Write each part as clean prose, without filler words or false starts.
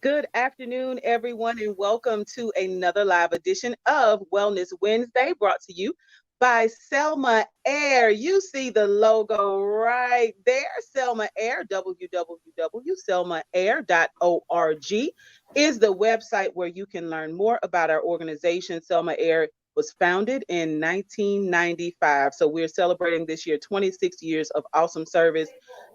Good afternoon, everyone, and welcome to another live edition of Wellness Wednesday brought to you by Selma Air. You see the logo right there, Selma Air, www.selmaair.org is the website where you can learn more about our organization. Selma Air was founded in 1995. So we're celebrating this year 26 years of awesome service,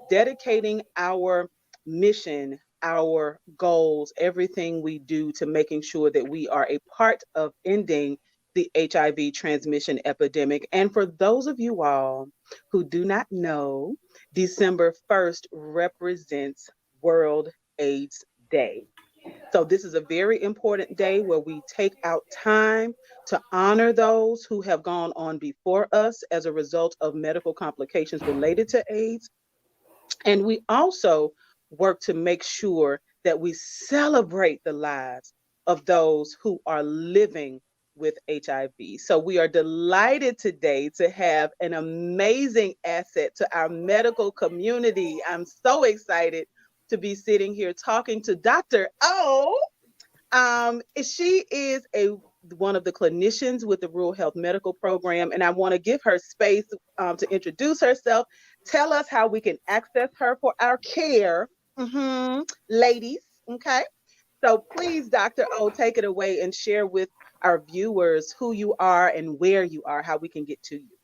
dedicating our mission, our goals, everything we do to making sure that we are a part of ending the HIV transmission epidemic. And for those of you all who do not know, December 1st represents World AIDS Day. So, this is a very important day where we take out time to honor those who have gone on before us as a result of medical complications related to AIDS, and we also work to make sure that we celebrate the lives of those who are living with HIV. So we are delighted today to have an amazing asset to our medical community. I'm so excited to be sitting here talking to Dr. O. She is a one of the clinicians with the Rural Health Medical Program, and I want to give her space to introduce herself, tell us how we can access her for our care, ladies. Okay, so please, Dr. O, take it away and share with our viewers who you are and where you are, how we can get to you.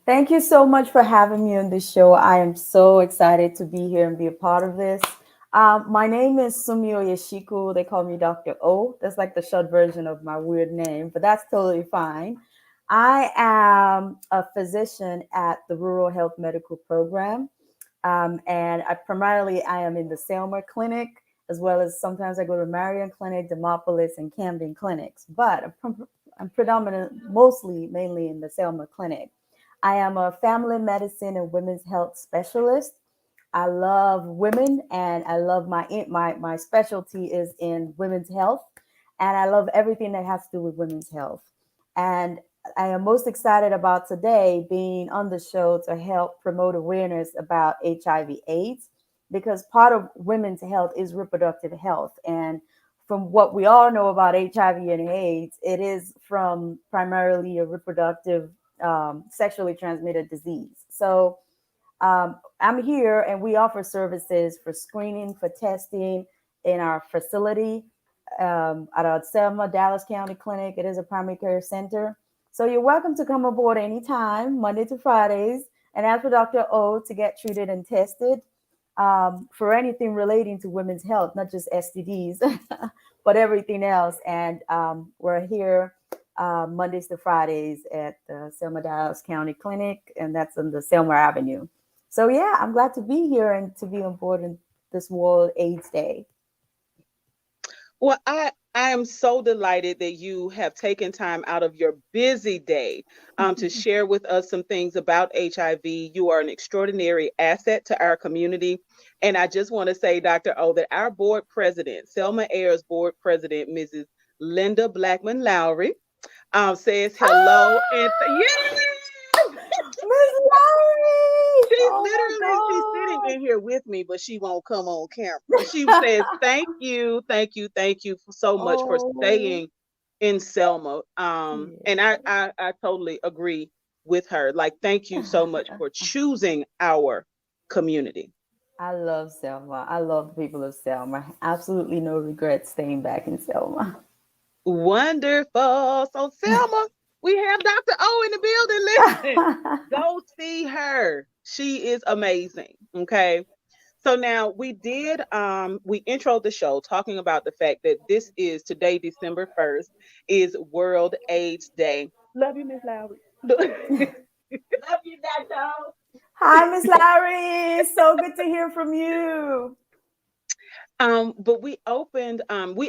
Thank you so much for having me on this show. I am so excited to be here and be a part of this. My name is Sumio Yashiku. They call me Dr. O. That's like the short version of my weird name, but that's totally fine. I am a physician at the Rural Health Medical Program, and I am in the Selma Clinic, as well as sometimes I go to Marion Clinic, Demopolis, and Camden clinics. But I'm predominant, mostly, mainly in the Selma Clinic. I am a family medicine and women's health specialist. I love women, and I love my specialty is in women's health, and I love everything that has to do with women's health. And I am most excited about today being on the show to help promote awareness about HIV/AIDS, because part of women's health is reproductive health. And from what we all know about HIV and AIDS, it is from primarily a reproductive sexually transmitted disease. So I'm here, and we offer services for screening, for testing in our facility at our Selma, Dallas County Clinic. It is a primary care center. So you're welcome to come aboard anytime, Monday to Fridays, and ask for Dr. O to get treated and tested for anything relating to women's health, not just STDs, but everything else. And we're here Mondays to Fridays at the Selma Dallas County Clinic, and that's on the Selma Avenue. So yeah, I'm glad to be here and to be on board in this World AIDS Day. Well, I am so delighted that you have taken time out of your busy day to share with us some things about HIV. You are an extraordinary asset to our community. And I just want to say, Dr. O, that our board president, Selma Air's board president, Mrs. Linda Blackman Lowry, says hello. And yes! Miss Larry! She Oh literally, she's sitting my in here with me, but she won't come on camera. She says, "Thank you, thank you, thank you so God. much for Oh, staying in Selma." And yeah. I totally agree with her. Like, thank you so much for choosing our community. I love Selma. I love the people of Selma. Absolutely no regrets staying back in Selma. Wonderful. So, Selma, we have Dr. O in the building. Listen, go see her. She is amazing. Okay. So now we introed the show talking about the fact that this is today, December 1st, is World AIDS Day. Love you, Miss Lowry. Love you, Dr. Hi, Miss Larry. So good to hear from you. But we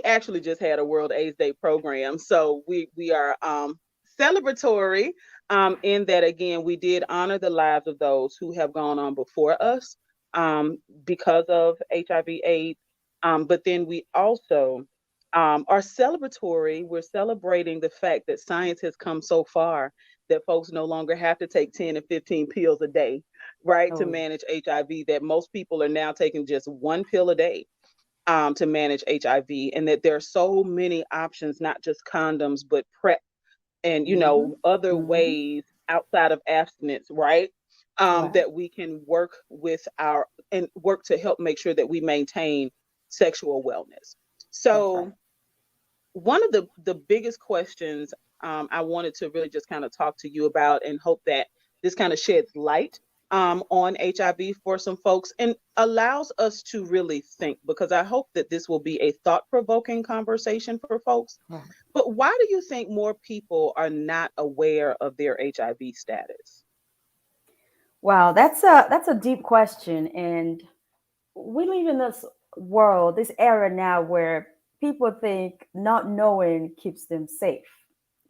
actually just had a World AIDS Day program. So we are celebratory in that again we did honor the lives of those who have gone on before us because of HIV AIDS. But then we also are celebratory. We're celebrating the fact that science has come so far that folks no longer have to take 10 and 15 pills a day, right, to Oh, manage HIV, that most people are now taking just one pill a day. to manage HIV, and that there are so many options, not just condoms, but PrEP and Mm-hmm. other Mm-hmm. ways outside of abstinence, right? Right. That we can work with our and work to help make sure that we maintain sexual wellness. That's right. So one of the biggest questions I wanted to really just kind of talk to you about and hope that this kind of sheds light on HIV for some folks and allows us to really think, because I hope that this will be a thought provoking conversation for folks. Right. But why do you think more people are not aware of their HIV status? Wow, that's a deep question, and we live in this world, this era now where people think not knowing keeps them safe,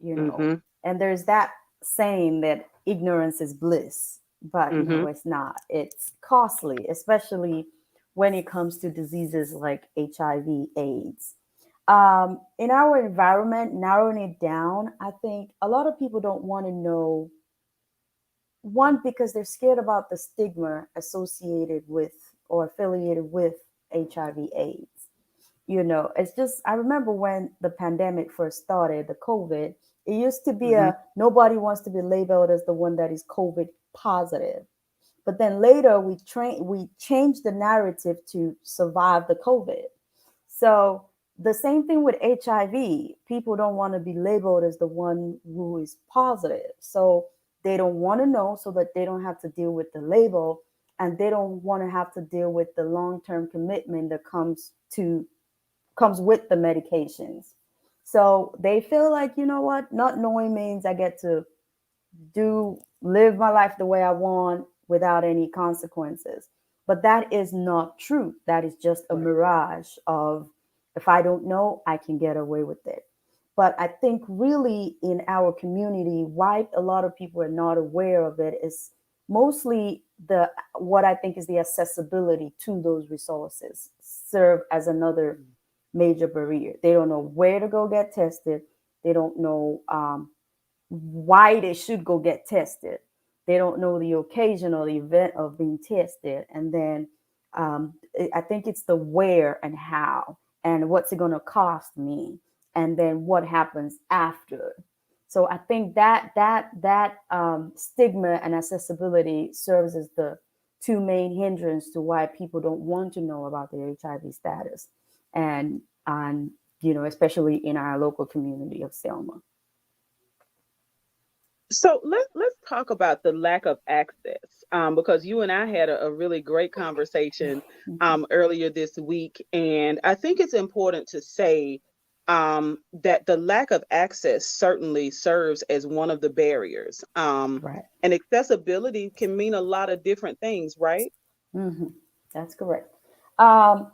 you know. Mm-hmm. And there's that saying that ignorance is bliss, but no, Mm-hmm. it's not. It's costly, especially when it comes to diseases like HIV, AIDS. In our environment, narrowing it down, I think a lot of people don't want to know. One, because they're scared about the stigma associated with or affiliated with HIV/AIDS. You know, it's just, I remember when the pandemic first started, the COVID, it used to be Mm-hmm. a nobody wants to be labeled as the one that is COVID positive. But then later we changed the narrative to survive the COVID. So the same thing with HIV. People don't want to be labeled as the one who is positive. So they don't want to know so that they don't have to deal with the label, and they don't want to have to deal with the long-term commitment that comes with the medications. So they feel like, you know what, not knowing means I get to do live my life the way I want without any consequences. But that is not true. That is just a Right. mirage of, if I don't know, I can get away with it. But I think really in our community, why a lot of people are not aware of it is mostly the what I think is the accessibility to those resources serve as another major barrier. They don't know where to go get tested. They don't know why they should go get tested. They don't know the occasion or the event of being tested. And then I think it's the where and how and what's it going to cost me, and then what happens after. So I think that stigma and accessibility serves as the two main hindrance to why people don't want to know about their HIV status, and especially in our local community of Selma. So let's talk about the lack of access, because you and I had a really great conversation Mhm. earlier this week, and I think it's important to say that the lack of access certainly serves as one of the barriers. Right. And accessibility can mean a lot of different things, right? Hmm. That's correct. Um,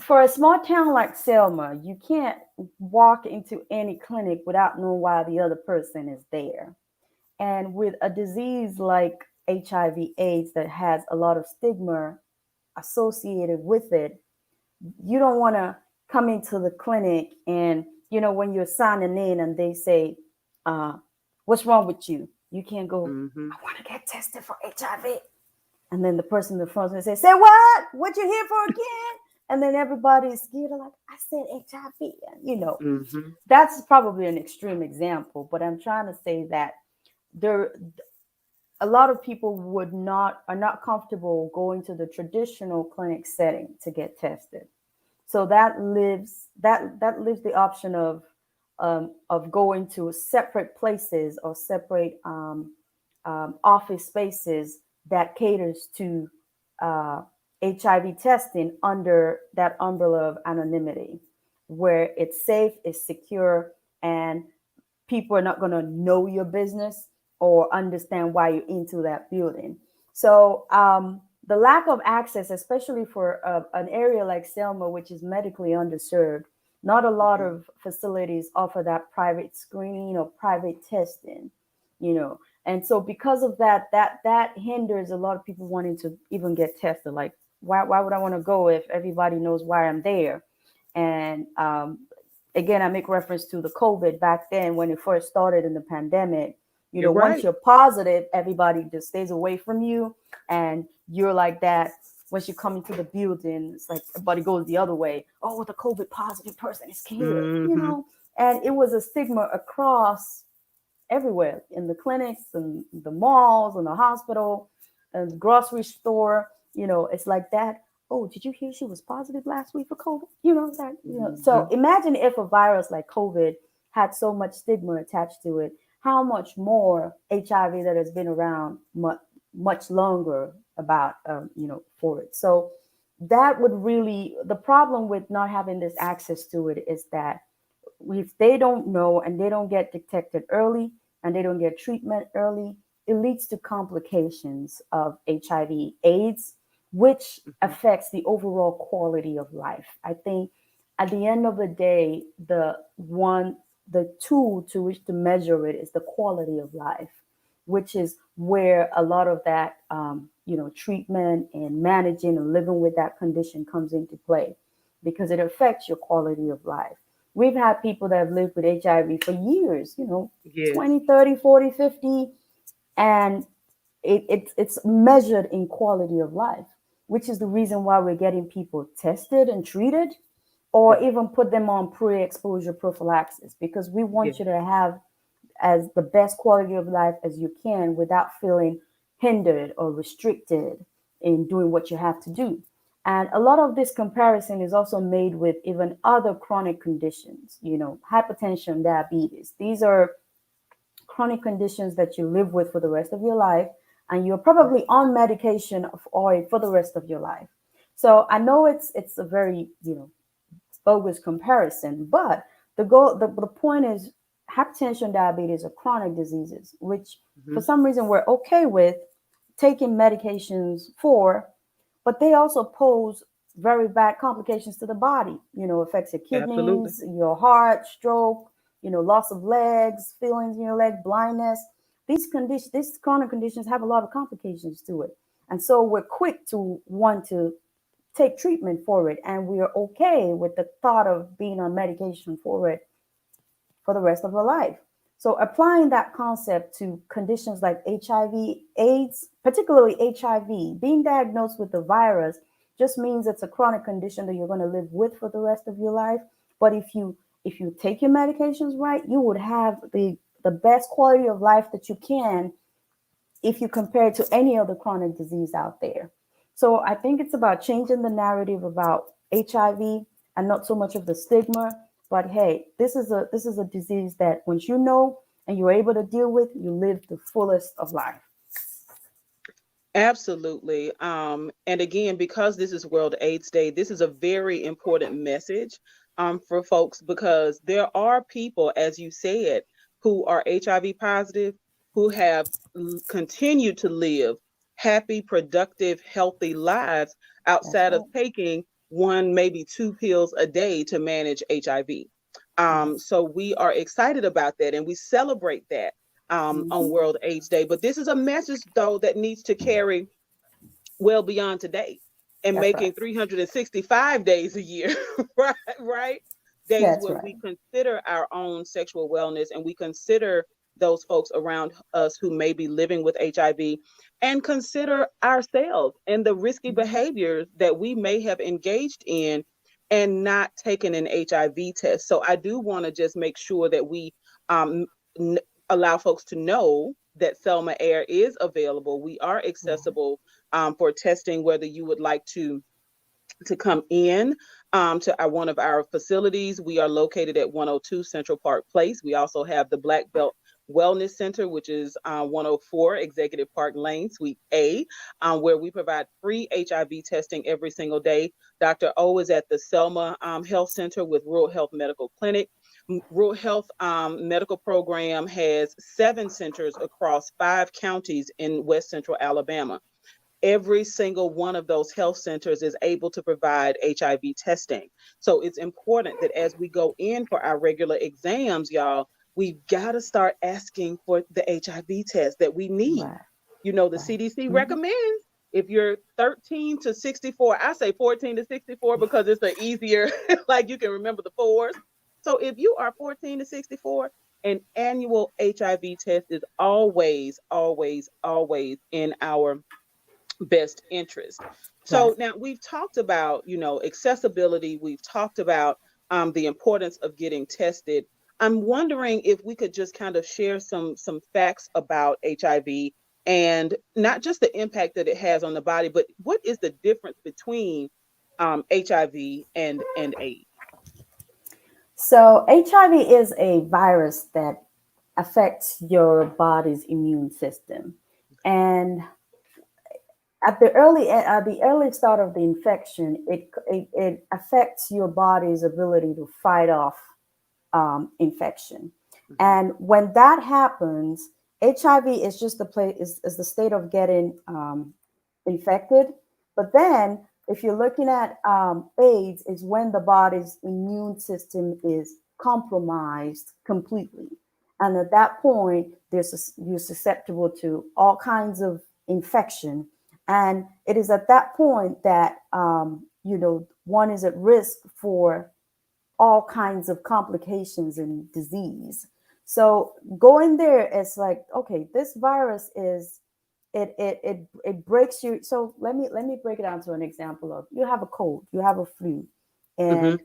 for a small town like Selma, you can't walk into any clinic without knowing why the other person is there. And with a disease like HIV/AIDS that has a lot of stigma associated with it, you don't want to come into the clinic and, when you're signing in and they say, uh, what's wrong with you? You can't go, Mm-hmm. I want to get tested for HIV. And then the person in the front will say, what? What you here for again? And then everybody's scared. Like, I said HIV. Mm-hmm. That's probably an extreme example, but I'm trying to say that there a lot of people are not comfortable going to the traditional clinic setting to get tested. So that leaves the option of going to separate places or separate office spaces that caters to uh, HIV testing under that umbrella of anonymity, where it's safe, it's secure, and people are not going to know your business or understand why you're into that building. So the lack of access, especially for an area like Selma, which is medically underserved, not a lot Mm-hmm. of facilities offer that private screening or private testing, And so because of that hinders a lot of people wanting to even get tested. Like, why would I want to go if everybody knows why I'm there? And again, I make reference to the COVID back then when it first started in the pandemic. You're Once right. you're positive, everybody just stays away from you, and you're like that. when she come into the building, it's like everybody goes the other way. Oh, the COVID positive person is here, Mm-hmm. and it was a stigma across everywhere in the clinics and the malls and the hospital and the grocery store. It's like that. Oh, did you hear she was positive last week for COVID? That. So Mm-hmm. imagine if a virus like COVID had so much stigma attached to it. How much more HIV that has been around much longer about for it. So that would really the problem with not having this access to it is that if they don't know and they don't get detected early and they don't get treatment early, it leads to complications of HIV AIDS, which Mm-hmm. affects the overall quality of life. I think at the end of the day, the tool to which to measure it is the quality of life, which is where a lot of that treatment and managing and living with that condition comes into play because it affects your quality of life. We've had people that have lived with HIV for years, Yes. 20, 30, 40, 50, and it's measured in quality of life, which is the reason why we're getting people tested and treated or Right. even put them on pre-exposure prophylaxis because we want Yes. you to have as the best quality of life as you can without feeling hindered or restricted in doing what you have to do. And a lot of this comparison is also made with even other chronic conditions, hypertension, diabetes. These are chronic conditions that you live with for the rest of your life, and you're Right. probably on medication for the rest of your life. So I know it's a very bogus comparison, but the point is hypertension, diabetes are chronic diseases, which for Mm-hmm. some reason we're okay with taking medications for, but they also pose very bad complications to the body. Affects your Absolutely. kidneys, your heart, stroke, loss of legs, feelings in your leg, blindness. These chronic conditions have a lot of complications to it. And so we're quick to want to take treatment for it, and we are okay with the thought of being on medication for it for the rest of our life. So applying that concept to conditions like HIV, AIDS, particularly HIV, being diagnosed with the virus just means it's a chronic condition that you're going to live with for the rest of your life. But if you take your medications right, you would have the best quality of life that you can if you compare it to any other chronic disease out there. So I think it's about changing the narrative about HIV and not so much of the stigma. But hey, this is a disease that once you know and you're able to deal with, you live the fullest of life. Absolutely. And again, because this is World AIDS Day, this is a very important message for folks because there are people, as you said, who are HIV positive, who have continued to live happy, productive, healthy lives That's outside of right. taking one, maybe two pills a day to manage HIV. Yes. So we are excited about that and we celebrate that on Hmm. World AIDS Day. But this is a message, though, that needs to carry well beyond today and That's right. making 365 days a year, right? Right? Days That's where right. we consider our own sexual wellness and we consider those folks around us who may be living with HIV and consider ourselves and the risky Hmm. behaviors that we may have engaged in and not taken an HIV test. So I do want to just make sure that we um, n- allow folks to know that Selma Air is available. We are Right. accessible for testing, whether you would like to come in to one of our facilities. We are located at 102 Central Park Place. We also have the Black Belt Wellness Center, which is 104 Executive Park Lane, Suite A, where we provide free HIV testing every single day. Dr. O is at the Selma Health Center with Rural Health Medical Clinic. Rural Health Medical Program has 7 centers across 5 counties in West Central Alabama. Every single one of those health centers is able to provide HIV testing. So it's important that as we go in for our regular exams, y'all, we've got to start asking for the HIV test that we need. Right. The Right. CDC Hmm. recommends if you're 13 to 64, I say 14 to 64 because it's the easier, like you can remember the fours. So if you are 14 to 64, an annual HIV test is always, always, always in our best interest. So Yes. now we've talked about, accessibility. We've talked about the importance of getting tested. I'm wondering if we could just kind of share some facts about HIV, and not just the impact that it has on the body, but what is the difference between HIV and AIDS? So HIV is a virus that affects your body's immune system. And at the early start of the infection, it affects your body's ability to fight off infection. Hmm. And when that happens, HIV is just the place is the state of getting infected. But then, if you're looking at AIDS, is when the body's immune system is compromised completely, and at that point, you're susceptible to all kinds of infection. And it is at that point that one is at risk for all kinds of complications and disease. So going there, it's like, okay, this virus is it breaks you. So let me break it down to an example of you have a cold, you have a flu, Hmm. and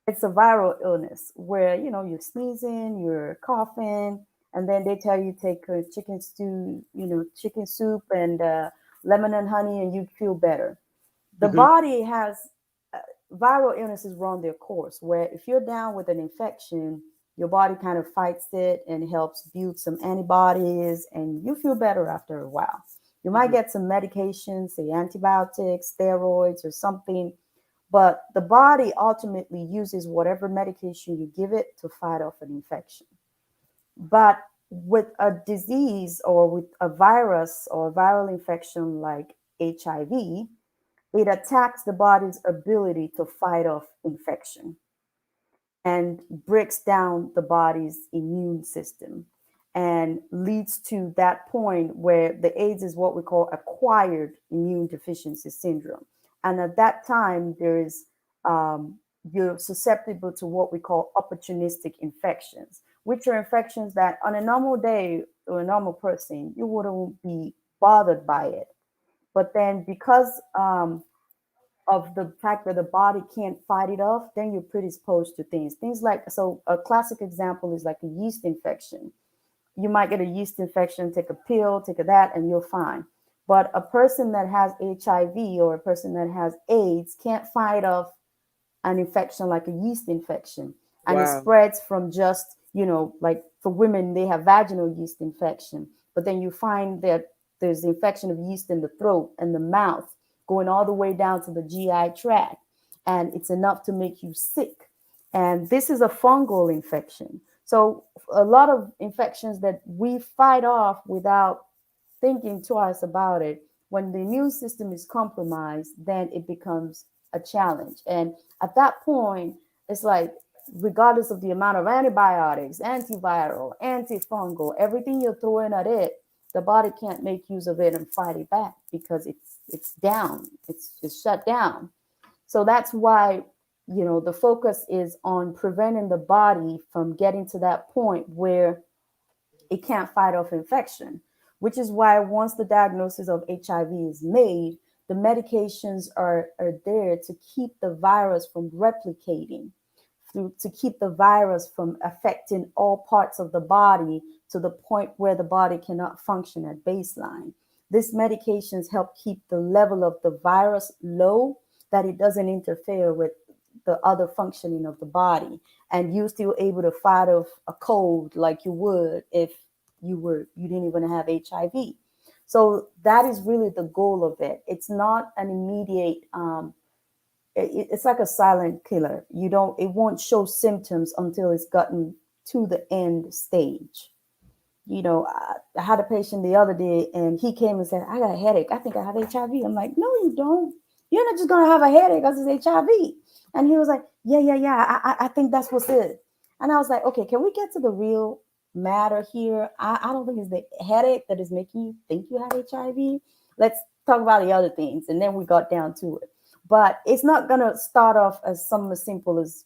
it's a viral illness where you're sneezing, you're coughing, and then they tell you take a chicken stew, chicken soup and lemon and honey, and you feel better. The Hmm. body has viral illnesses run their course where if you're down with an infection, your body kind of fights it and helps build some antibodies, and you feel better after a while. You might Hmm. get some medications, say antibiotics, steroids, or something, but the body ultimately uses whatever medication you give it to fight off an infection. But with a disease or with a virus or a viral infection like HIV, it attacks the body's ability to fight off infection and breaks down the body's immune system and leads to that point where the AIDS is what we call acquired immune deficiency syndrome. And at that time, there is you're susceptible to what we call opportunistic infections, which are infections that on a normal day or a normal person, you wouldn't be bothered by it. But then because of the fact that the body can't fight it off, then you're predisposed to things. Things like, so a classic example is like a yeast infection. You might get a yeast infection, take a pill, take a that, and you're fine. But a person that has HIV or a person that has AIDS can't fight off an infection like a yeast infection. And it Wow. spreads from just, like for women, they have vaginal yeast infection. But then you find that there's infection of yeast in the throat and the mouth, going all the way down to the GI tract. And it's enough to make you sick. And this is a fungal infection. So a lot of infections that we fight off without thinking twice about it, when the immune system is compromised, then it becomes a challenge. And at that point, it's like, regardless of the amount of antibiotics, antiviral, antifungal, everything you're throwing at it, the body can't make use of it and fight it back because it's down, it's shut down. So that's why the focus is on preventing the body from getting to that point where it can't fight off infection, which is why once the diagnosis of HIV is made, the medications are there to keep the virus from replicating, to keep the virus from affecting all parts of the body to the point where the body cannot function at baseline. These medications help keep the level of the virus low, that it doesn't interfere with the other functioning of the body, and you still able to fight off a cold like you would if you didn't even have HIV. So that is really the goal of it. It's not an immediate it's like a silent killer. You don't It won't show symptoms until it's gotten to the end stage. I had a patient the other day and he came and said, I got a headache. I think I have HIV. I'm like, no, you don't. You're not just going to have a headache because it's HIV. And he was like, yeah, yeah, yeah. I think that's what's it. And I was like, okay, can we get to the real matter here? I don't think it's the headache that is making you think you have HIV. Let's talk about the other things. And then we got down to it. But it's not going to start off as something as simple as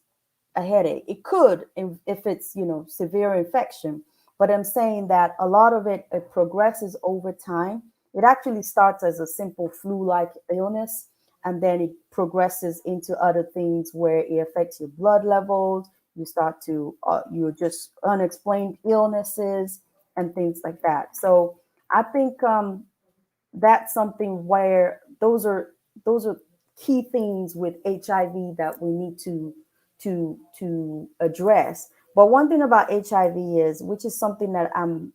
a headache. It could if it's severe infection, but I'm saying that a lot of it progresses over time, It actually starts as a simple flu-like illness, and then it progresses into other things where it affects your blood levels. You start to you just unexplained illnesses and things like that. So I think that's something where those are key things with HIV that we need to address. But one thing about HIV is, which is something that I'm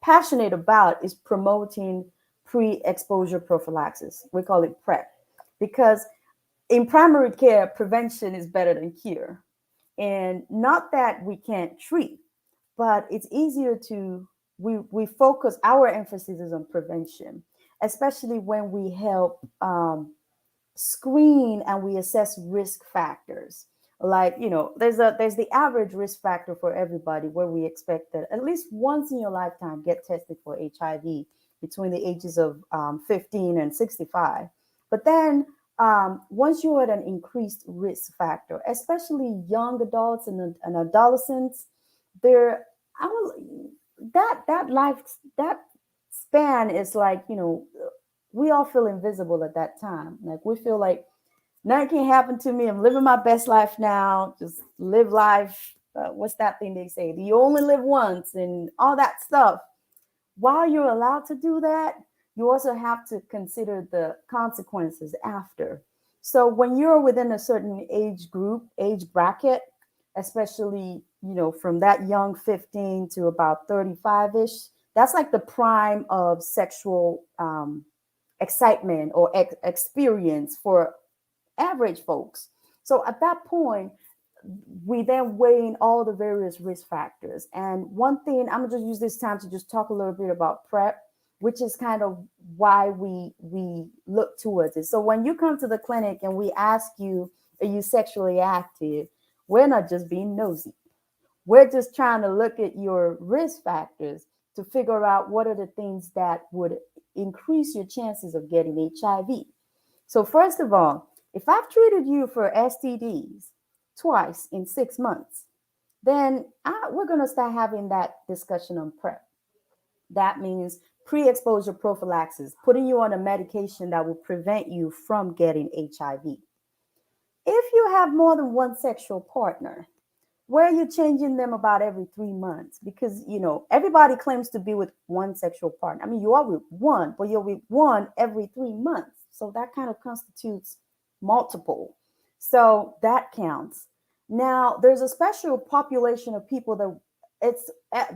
passionate about, is promoting pre-exposure prophylaxis. We call it PrEP, because in primary care, prevention is better than cure. And not that we can't treat, but it's easier to we focus our emphasis is on prevention, especially when we help screen and we assess risk factors. Like, there's the average risk factor for everybody, where we expect that at least once in your lifetime get tested for HIV between the ages of 15 and 65. But then once you're at an increased risk factor, especially young adults and adolescents, they're I will, that life that span is like, we all feel invisible at that time. Like, we feel like nothing can happen to me. I'm living my best life now. Just live life. What's that thing they say? You only live once and all that stuff. While you're allowed to do that, you also have to consider the consequences after. So when you're within a certain age group, age bracket, especially, from that young 15 to about 35ish, that's like the prime of sexual excitement or experience for average folks. So at that point, we then weigh in all the various risk factors. And one thing, I'm gonna just use this time to just talk a little bit about PrEP, which is kind of why we look towards it. So when you come to the clinic and we ask you, are you sexually active? We're not just being nosy. We're just trying to look at your risk factors to figure out what are the things that would increase your chances of getting HIV. So, first of all, if I've treated you for STDs twice in 6 months, then we're going to start having that discussion on PrEP. That means pre exposure prophylaxis, putting you on a medication that will prevent you from getting HIV. If you have more than one sexual partner, where you're changing them about every 3 months, because everybody claims to be with one sexual partner. I mean, you are with one, but you're with one every 3 months, so that kind of constitutes multiple, so that counts. Now there's a special population of people that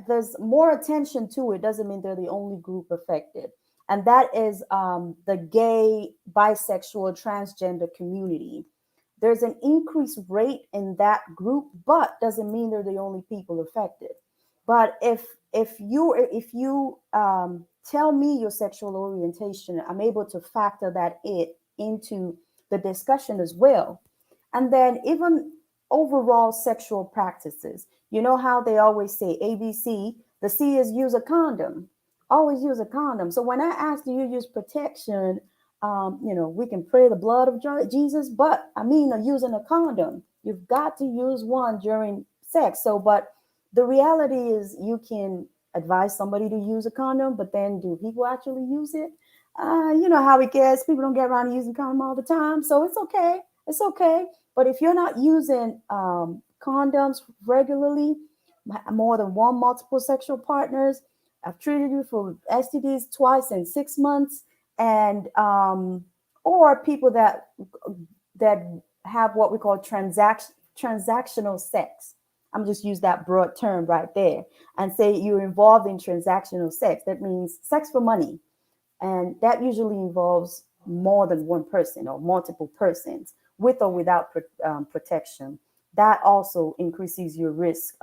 there's more attention to. It doesn't mean they're the only group affected, and that is the gay, bisexual, transgender community. There's an increased rate in that group, but doesn't mean they're the only people affected. But if you tell me your sexual orientation, I'm able to factor that into the discussion as well. And then even overall sexual practices. You know how they always say ABC, the C is use a condom. Always use a condom. So when I ask, do you use protection? We can pray the blood of Jesus, but I mean, using a condom, you've got to use one during sex. So, but the reality is, you can advise somebody to use a condom, but then do people actually use it? You know how it gets. People don't get around using condom all the time, so it's okay. It's okay. But if you're not using condoms regularly, more than one multiple sexual partners, I've treated you for STDs twice in 6 months, and or people that have what we call transactional sex. I'm just use that broad term right there and say you're involved in transactional sex. That means sex for money, and that usually involves more than one person or multiple persons, with or without protection. That also increases your risk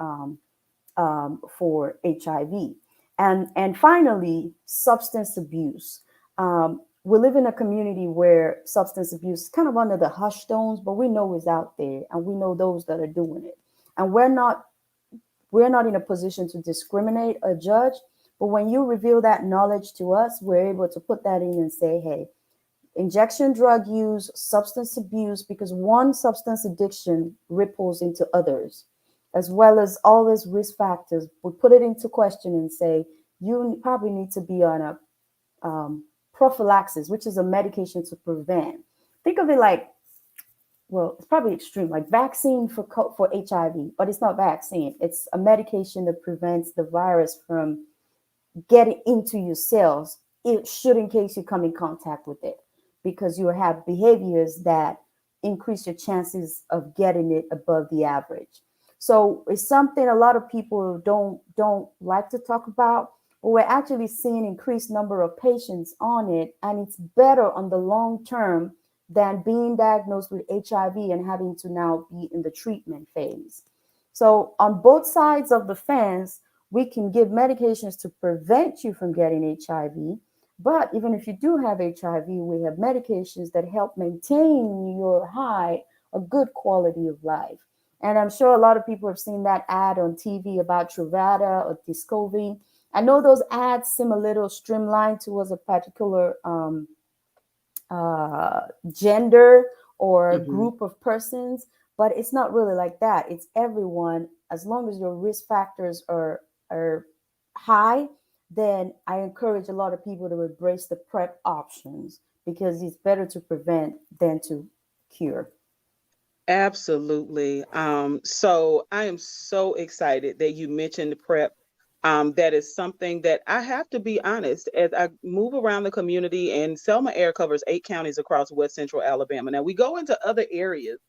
for HIV. And finally, substance abuse. We live in a community where substance abuse is kind of under the hush tones, but we know it's out there, and we know those that are doing it. And we're not in a position to discriminate or judge, but when you reveal that knowledge to us, we're able to put that in and say, hey, injection drug use, substance abuse, because one substance addiction ripples into others, as well as all these risk factors. We put it into question and say, you probably need to be on a prophylaxis, which is a medication to prevent. Think of it like, well, it's probably extreme, like vaccine for HIV, but it's not vaccine. It's a medication that prevents the virus from getting into your cells. It should, in case you come in contact with it, because you have behaviors that increase your chances of getting it above the average. So it's something a lot of people don't like to talk about, but we're actually seeing increased number of patients on it, and it's better on the long term than being diagnosed with HIV and having to now be in the treatment phase. So on both sides of the fence, we can give medications to prevent you from getting HIV. But even if you do have HIV, we have medications that help maintain your a good quality of life. And I'm sure a lot of people have seen that ad on TV about Truvada or Discovery. I know those ads seem a little streamlined towards a particular uh, gender or Hmm. group of persons, but it's not really like that. It's everyone. As long as your risk factors are high, then I encourage a lot of people to embrace the PrEP options because it's better to prevent than to cure. Absolutely. So I am so excited that you mentioned PrEP. That is something that I have to be honest, as I move around the community, and Selma Air covers 8 counties across West Central Alabama. Now we go into other areas,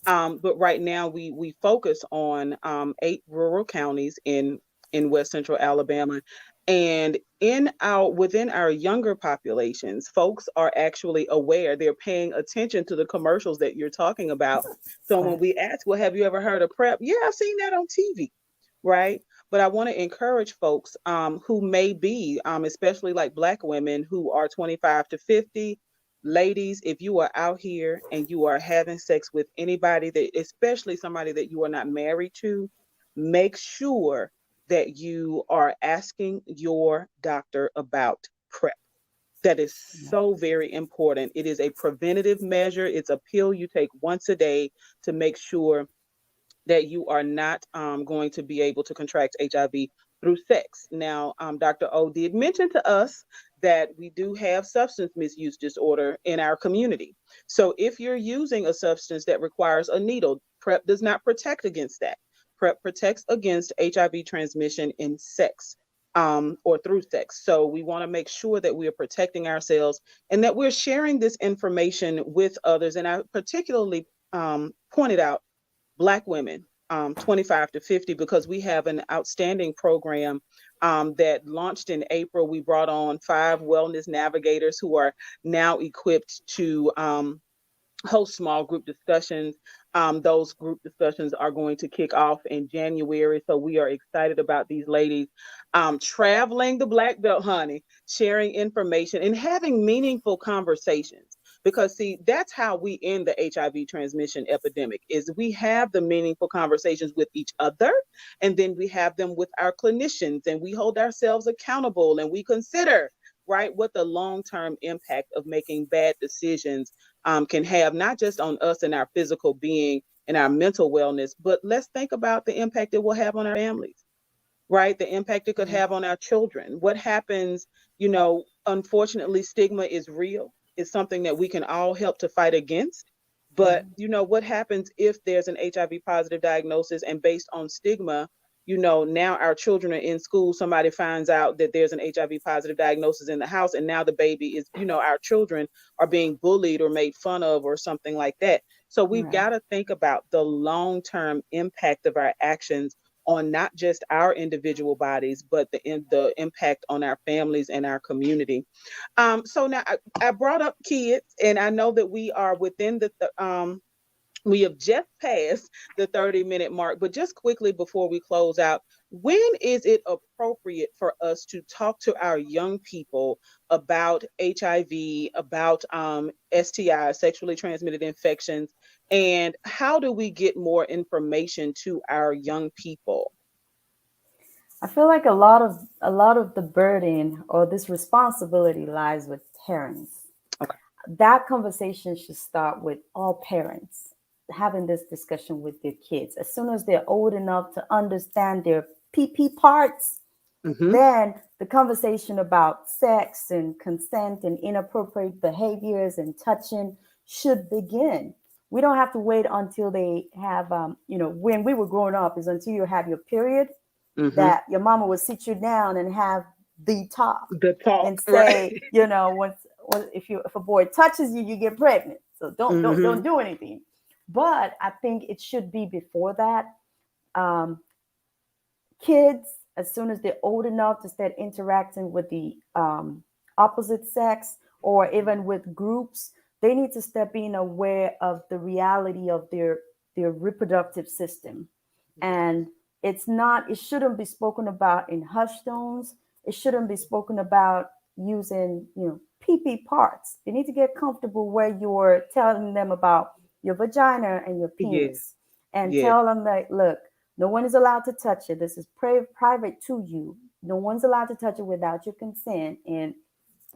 but right now we focus on 8 rural counties in West Central Alabama. And in our within our younger populations, folks are actually aware. They're paying attention to the commercials that you're talking about. So when Right. we ask, well, have you ever heard of PrEP? Yeah, I've seen that on TV, right? But I want to encourage folks who may be, especially like Black women who are 25 to 50. Ladies, if you are out here and you are having sex with anybody that, especially somebody that you are not married to, make sure that you are asking your doctor about PrEP. That is so very important. It is a preventative measure. It's a pill you take once a day to make sure that you are not going to be able to contract HIV through sex. Now, Dr. O did mention to us that we do have substance misuse disorder in our community. So if you're using a substance that requires a needle, PrEP does not protect against that. PrEP protects against HIV transmission in sex. Or through sex. So we want to make sure that we are protecting ourselves and that we're sharing this information with others. And I particularly pointed out Black women, 25 to 50, because we have an outstanding program that launched in April. We brought on 5 wellness navigators who are now equipped to host small group discussions. Those group discussions are going to kick off in January. So we are excited about these ladies traveling the Black Belt, honey, sharing information and having meaningful conversations. Because see, that's how we end the HIV transmission epidemic is we have the meaningful conversations with each other, and then we have them with our clinicians, and we hold ourselves accountable, and we consider right what the long-term impact of making bad decisions can have, not just on us and our physical being and our mental wellness, but let's think about the impact it will have on our families, right? The impact it could Mhm. have on our children. What happens, unfortunately, stigma is real. It's something that we can all help to fight against. But, Mhm. what happens if there's an HIV positive diagnosis and based on stigma, now our children are in school, somebody finds out that there's an HIV positive diagnosis in the house, and now the baby is, our children are being bullied or made fun of or something like that. So we've Right. got to think about the long term impact of our actions on not just our individual bodies, but the impact on our families and our community. So now I brought up kids, and I know that we are within we have just passed the 30-minute mark, but just quickly before we close out, when is it appropriate for us to talk to our young people about HIV, about STI, sexually transmitted infections, and how do we get more information to our young people? I feel like a lot of the burden or this responsibility lies with parents. Okay. That conversation should start with all parents having this discussion with their kids as soon as they're old enough to understand their PP parts. Mm-hmm. Then the conversation about sex and consent and inappropriate behaviors and touching should begin. We don't have to wait until they have, when we were growing up, is until you have your period Mm-hmm. that your mama would sit you down and have the talk The talk, and right? say, if a boy touches you, you get pregnant. So don't Mm-hmm. do anything. But I think it should be before that. Um, Kids, as soon as they're old enough to start interacting with the opposite sex or even with groups, they need to start being aware of the reality of their reproductive system. And it shouldn't be spoken about in hush tones. It shouldn't be spoken about using, pee parts. They need to get comfortable where you're telling them about your vagina and your Yeah. penis and Yeah. tell them like, look, no one is allowed to touch it. This is private to you. No one's allowed to touch it without your consent. And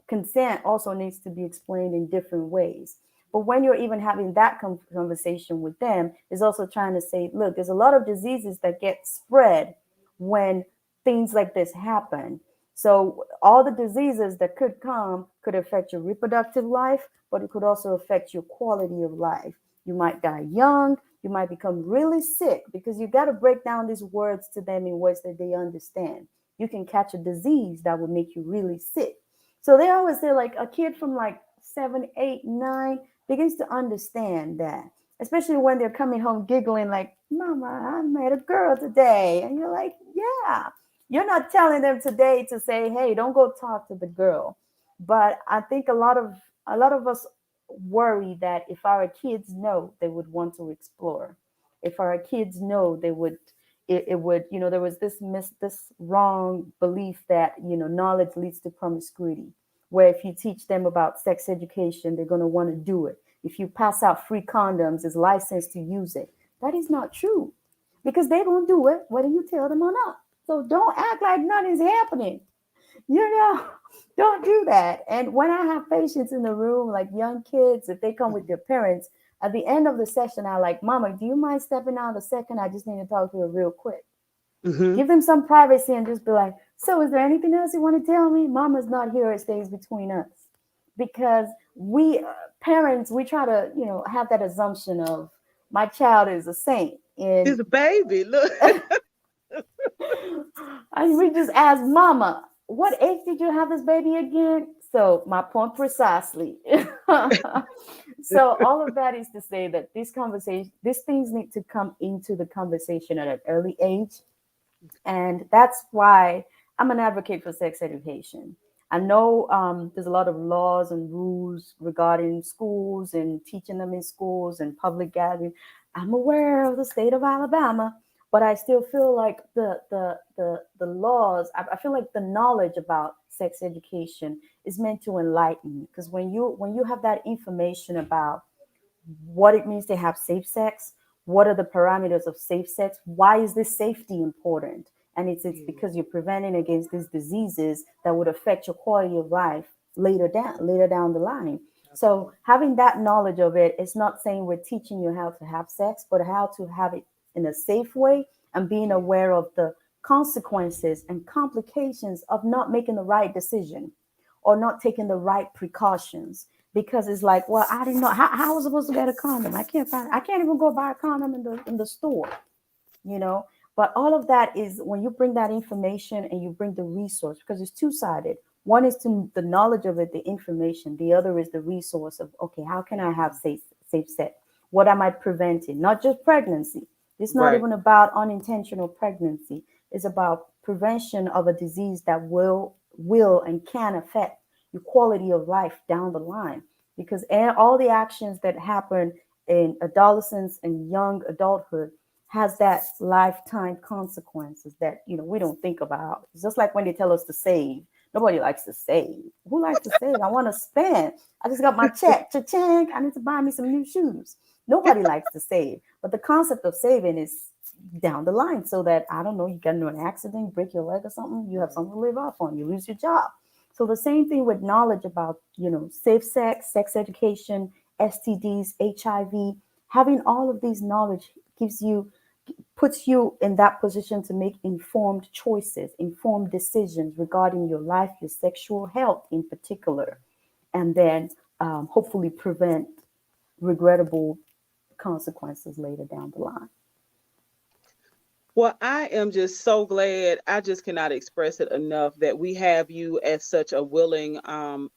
consent also needs to be explained in different ways. But when you're even having that conversation with them, is also trying to say, look, there's a lot of diseases that get spread when things like this happen. So all the diseases that could come could affect your reproductive life, but it could also affect your quality of life. You might die young. You might become really sick because you got to break down these words to them in ways that they understand. You can catch a disease that will make you really sick. So they always say like a kid from like 7, 8, 9 begins to understand that, especially when they're coming home giggling like, "Mama, I met a girl today," and you're like, "Yeah." You're not telling them today to say, "Hey, don't go talk to the girl." But I think a lot of us worry that if our kids know, they would want to explore. If our kids know, they would it would, there was this wrong belief that, knowledge leads to promiscuity, where if you teach them about sex education, they're going to want to do it. If you pass out free condoms, is licensed to use it. That is not true, because they don't do it whether you tell them or not. So don't act like nothing's happening. you know don't do that. And when I have patients in the room, like young kids, if they come with their parents, at the end of the session, I like, "Mama, do you mind stepping out a second? I just need to talk to you real quick." Mm-hmm. Give them some privacy and just be like, "So is there anything else you want to tell me? Mama's not here. It stays between us." Because we parents, we try to, have that assumption of my child is a saint. And It's a baby. Look. and we just ask, "Mama, what age did you have this baby again?" So my point precisely. So all of that is to say that these things need to come into the conversation at an early age. And that's why I'm an advocate for sex education. I know there's a lot of laws and rules regarding schools and teaching them in schools and public gathering. I'm aware of the state of Alabama, but I still feel like the laws. I feel like the knowledge about sex education is meant to enlighten. Because when you have that information about what it means to have safe sex, what are the parameters of safe sex, why is this safety important? And it's Yeah. because you're preventing against these diseases that would affect your quality of life later down the line. So Absolutely. having that knowledge of it, it's not saying we're teaching you how to have sex, but how to have it in a safe way, and being Yeah. aware of the consequences and complications of not making the right decision or not taking the right precautions. Because it's like, well, I didn't know how was I supposed to get a condom. I can't even go buy a condom in the store, you know. But all of that is when you bring that information and you bring the resource, because it's two-sided. One is to the knowledge of it, the information. The other is the resource of, okay, how can I have safe sex? What am I preventing? Not just pregnancy. It's not Right. even about unintentional pregnancy. It's about prevention of a disease that will and can affect your quality of life down the line. Because all the actions that happen in adolescence and young adulthood has that lifetime consequences that, we don't think about. It's just like when they tell us to save. Nobody likes to save. Who likes to save? I want to spend. I just got my check. Cha-ching. I need to buy me some new shoes. Nobody likes to save. But the concept of saving is down the line, so that, I don't know, you get into an accident, you break your leg or something, you have Right. something to live off on, you lose your job. So the same thing with knowledge about, safe sex, sex education, STDs, HIV. Having all of these knowledge gives you puts you in that position to make informed choices, informed decisions regarding your life, your sexual health in particular, and then hopefully prevent regrettable consequences later down the line. Well, I am just so glad. I just cannot express it enough that we have you as such a willing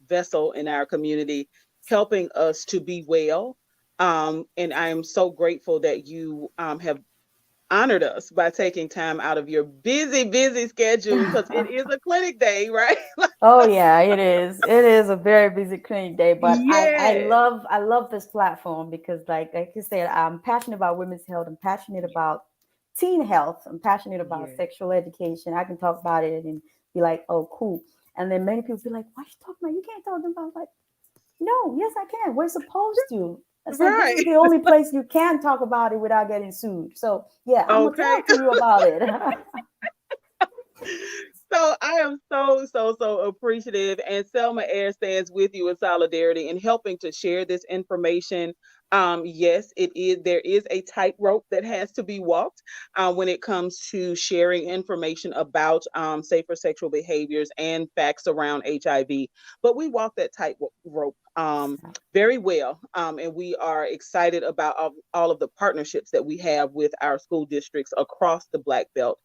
vessel in our community, helping us to be well. And I am so grateful that you have honored us by taking time out of your busy, busy schedule because it is a clinic day, right? Oh yeah, it is. It is a very busy clinic day, but Yeah. I love this platform because like you said, I'm passionate about women's health. I'm passionate about teen health. I'm passionate about Yeah. sexual education. I can talk about it and be like, oh cool. And then many people be like, why you talking about? You can't talk about like, no, yes I can. We're supposed to. I said this is Right. the only place you can talk about it without getting sued. So yeah, I'm gonna Okay. talk to you about it. So I am so appreciative, and Selma Air stands with you in solidarity in helping to share this information. Yes, it is. There is a tightrope that has to be walked when it comes to sharing information about safer sexual behaviors and facts around HIV. But we walk that tightrope very well, and we are excited about all of the partnerships that we have with our school districts across the Black Belt.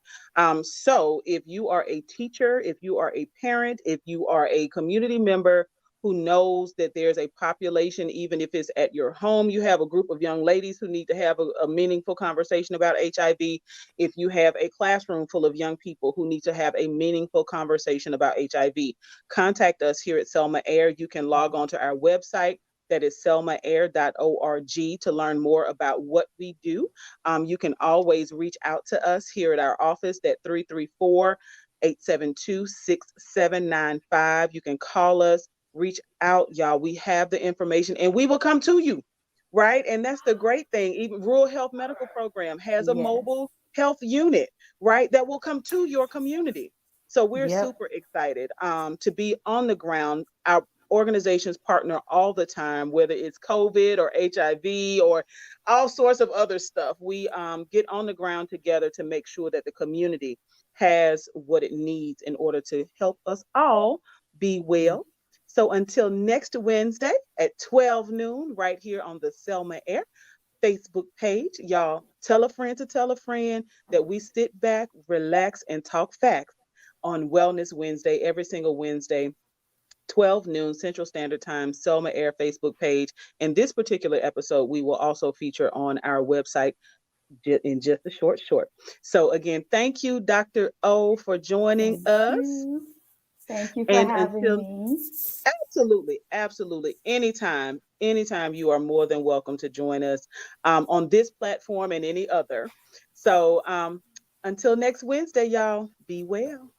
So if you are a teacher, if you are a parent, if you are a community member who knows that there's a population, even if it's at your home, you have a group of young ladies who need to have a meaningful conversation about HIV. If you have a classroom full of young people who need to have a meaningful conversation about HIV, contact us here at Selma Air. You can log on to our website. That is selmaair.org to learn more about what we do. You can always reach out to us here at our office at 334 872 6795. You can call us, reach out, y'all. We have the information and we will come to you, right? And that's the great thing. Even Rural Health Medical Program has a Yes. mobile health unit, right? That will come to your community. So we're Yep. super excited to be on the ground. Our organizations partner all the time, whether it's COVID or HIV or all sorts of other stuff. We get on the ground together to make sure that the community has what it needs in order to help us all be well. So until next Wednesday at 12 noon, right here on the Selma Air Facebook page, y'all tell a friend to tell a friend that we sit back, relax, and talk facts on Wellness Wednesday, every single Wednesday 12 noon Central Standard Time, Selma Air Facebook page. And this particular episode, we will also feature on our website in just a short. So again, thank you, Dr. O, for joining Thank us. you. Thank you for And having until me. absolutely, anytime you are more than welcome to join us on this platform and any other. So until next Wednesday, y'all, be well.